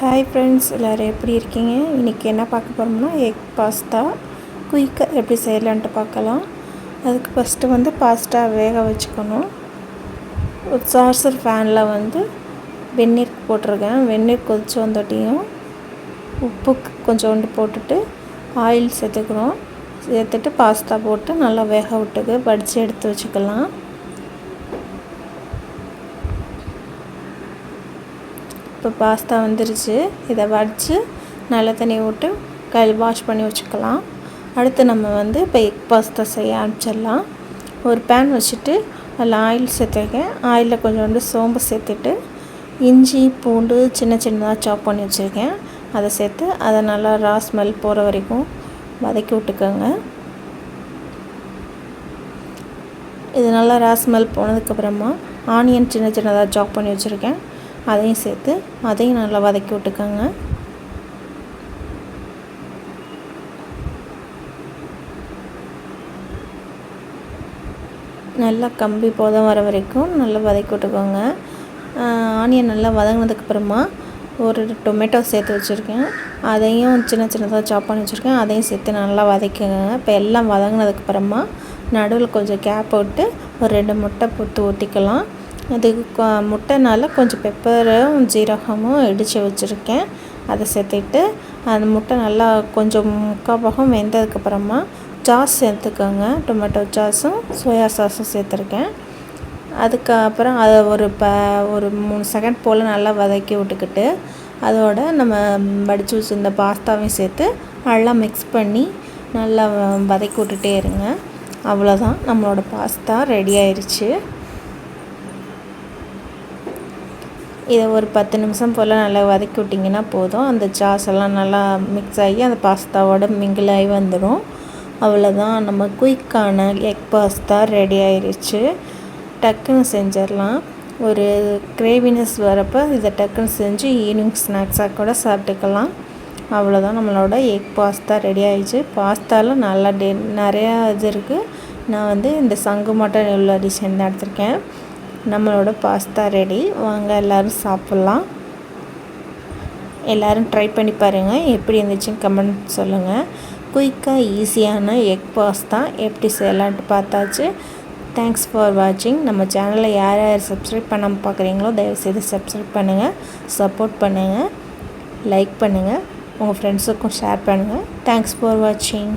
Hi friends, எல்லோரும் எப்படி இருக்கீங்க? இன்றைக்கி என்ன பார்க்க போகிறோம்னா எக் பாஸ்தா குயிக்காக எப்படி செய்யலான்ட்டு பார்க்கலாம். அதுக்கு ஃபஸ்ட்டு பாஸ்தா வேக வச்சுக்கணும். ஒரு சார்சர் ஃபேனில் வெந்நீர் போட்டிருக்கேன். வெந்நீர் கொதித்து வந்தோட்டியும் உப்பு கொஞ்சோண்டு போட்டுட்டு ஆயில் சேர்த்துட்டு பாஸ்தா போட்டு நல்லா வேக விட்டுக்கு வடித்து எடுத்து வச்சுக்கலாம். இப்போ பாஸ்தா வந்துருச்சு. இதை வடித்து நல்ல தண்ணி விட்டு வாஷ் பண்ணி வச்சுக்கலாம். அடுத்து நம்ம இப்போ எக் பாஸ்தா செய்ய ஆரம்பிச்சிடலாம். ஒரு பேன் வச்சுட்டு அதில் ஆயில் சேர்த்துருக்கேன். ஆயிலில் கொஞ்சோண்டு சோம்பு சேர்த்துட்டு இஞ்சி பூண்டு சின்னதாக சாப் பண்ணி வச்சுருக்கேன். அதை சேர்த்து அதை நல்லா ரா ஸ்மெல் போகிற வரைக்கும் வதக்கி விட்டுக்கோங்க. இது நல்லா ரா ஸ்மெல் போனதுக்கப்புறமா ஆனியன் சின்னதாக சாப் பண்ணி வச்சுருக்கேன். அதையும் சேர்த்து அதையும் நல்லா வதக்கி விட்டுக்கோங்க. நல்லா கம்பி போதும் வர வரைக்கும் நல்லா வதக்கி விட்டுக்கோங்க. ஆனியன் நல்லா வதங்கினதுக்கப்புறமா ஒரு டொமேட்டோ சேர்த்து வச்சுருக்கேன். அதையும் சின்னதாக சாப் பண்ணி வச்சுருக்கேன். அதையும் சேர்த்து நல்லா வதக்கிக்கோங்க. இப்போ எல்லாம் வதங்கினதுக்கப்புறமா நடுவில் கொஞ்சம் கேப் விட்டு ஒரு 2 முட்டை போட்டு ஊற்றிக்கலாம். அதுக்கு முட்டைனால் கொஞ்சம் பெப்பரும் ஜீரகமும் இடித்து வச்சுருக்கேன். அதை சேர்த்துட்டு அந்த முட்டை நல்லா கொஞ்சம் முக்கால் பாகம் வெந்ததுக்கப்புறமா சாஸ் சேர்த்துக்கோங்க. டொமேட்டோ சாஸும் சோயா சாஸும் சேர்த்துருக்கேன். அதுக்கப்புறம் அதை ஒரு 3 செகண்ட் போல் நல்லா வதக்கி விட்டுக்கிட்டு அதோட நம்ம வடித்து வச்சுருந்த பாஸ்தாவையும் சேர்த்து நல்லா மிக்ஸ் பண்ணி நல்லா வதக்கி விட்டுட்டே இருங்க. அவ்வளோதான், நம்மளோட பாஸ்தா ரெடி ஆயிடுச்சு. இதை ஒரு 10 நிமிஷம் போல் நல்லா வதக்கி விட்டிங்கன்னா போதும். அந்த சாஸ் எல்லாம் நல்லா மிக்ஸ் ஆகி அந்த பாஸ்தாவோட மிங்கிள் ஆகி வந்துடும். அவ்வளோதான், நம்ம குயிக்கான எக் பாஸ்தா ரெடி ஆயிடுச்சு. டக்குன்னு செஞ்சிடலாம். ஒரு கிரேவினஸ் வரப்போ இதை டக்குன்னு செஞ்சு ஈவினிங் ஸ்நாக்ஸாக கூட சாப்பிட்டுக்கலாம். அவ்வளோதான், நம்மளோட எக் பாஸ்தா ரெடி ஆயிடுச்சு. பாஸ்தாவில் நல்லா நிறையா இது இருக்குது. நான் இந்த சங்கு மட்டும் உள்ள டிசைன் தான் எடுத்திருக்கேன். நம்மளோட பாஸ்தா ரெடி. வாங்க எல்லோரும் சாப்பிட்லாம். எல்லோரும் ட்ரை பண்ணி பாருங்கள். எப்படி இருந்துச்சுன்னு கமெண்ட் சொல்லுங்கள். குயிக்காக ஈஸியான எக் பாஸ்தா எப்படி செய்யலான்ட்டு பார்த்தாச்சு. தேங்க்ஸ் ஃபார் வாட்சிங். நம்ம சேனலில் யார் சப்ஸ்கிரைப் பண்ணாமல் பார்க்குறீங்களோ தயவுசெய்து சப்ஸ்கிரைப் பண்ணுங்கள், சப்போர்ட் பண்ணுங்கள், லைக் பண்ணுங்கள், உங்கள் ஃப்ரெண்ட்ஸுக்கும் ஷேர் பண்ணுங்கள். தேங்க்ஸ் ஃபார் வாட்சிங்.